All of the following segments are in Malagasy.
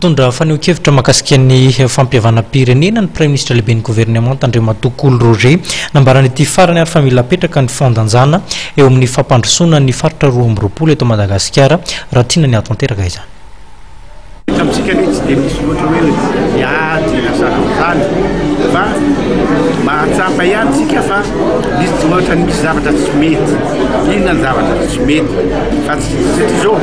mitondra faneho-kevitra mahakasiky fampihavana-pirenena ny Premier ministre lehibe ny gouvernement Andriamatoa Roger nambarany ity farany ary fa mila apetraka ny fandanjana eo amin'ny fampandrosoana ny faritra 2020 eto Madagasikara raha tiana ny atanteraka izany. Amitsika tsy dia misy loatra hoe iady na sakafany fa mahatsapa ihany tsika fa misy ohatra misy zavatra tsy mety, inona ny zavatra tsy mety fa satria zao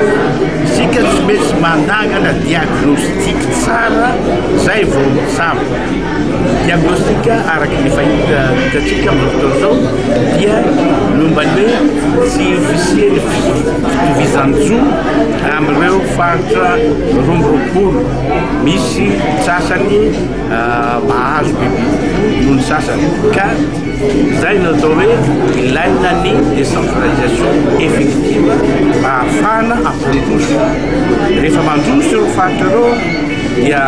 isika tsy mety mandangana diagnostika tsara zay vao samy diagnostika araky ny fahitatsika amin'ny fotoana zao dia momba ny hoe tsy ofisiely fitovizanjo amin'ireo faritra 2020 misy sasany mahazo biby noho ny sasany ka zay natao hoe ilaina ny décentralisation effective mba ahafahana ampandroso rehefa mandroso ireo faritra ireo dia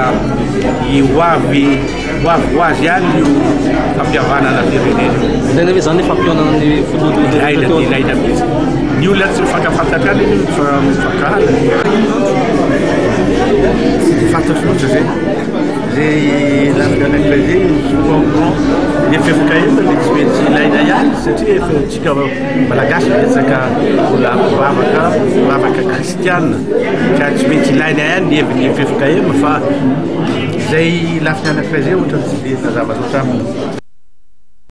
hoavy hoazy ihany io fampihavanana firenena. Ilaina hoe zany fampihavanana ny foloto ilaina mihitsy ny olona tsy mifankafantatra any fa mifankahana fantatro loatra zay lavitra anankiray zay souvent ny fiafakaina le tsy mety ilaina ihany satria efa tsika malagasy betsaka olona mivavaka kristiana ka tsy mety ilaina ihany ny fiafakaina fa zay lavitra anankiray zay ohatra tsy dia mazava loatra aminy.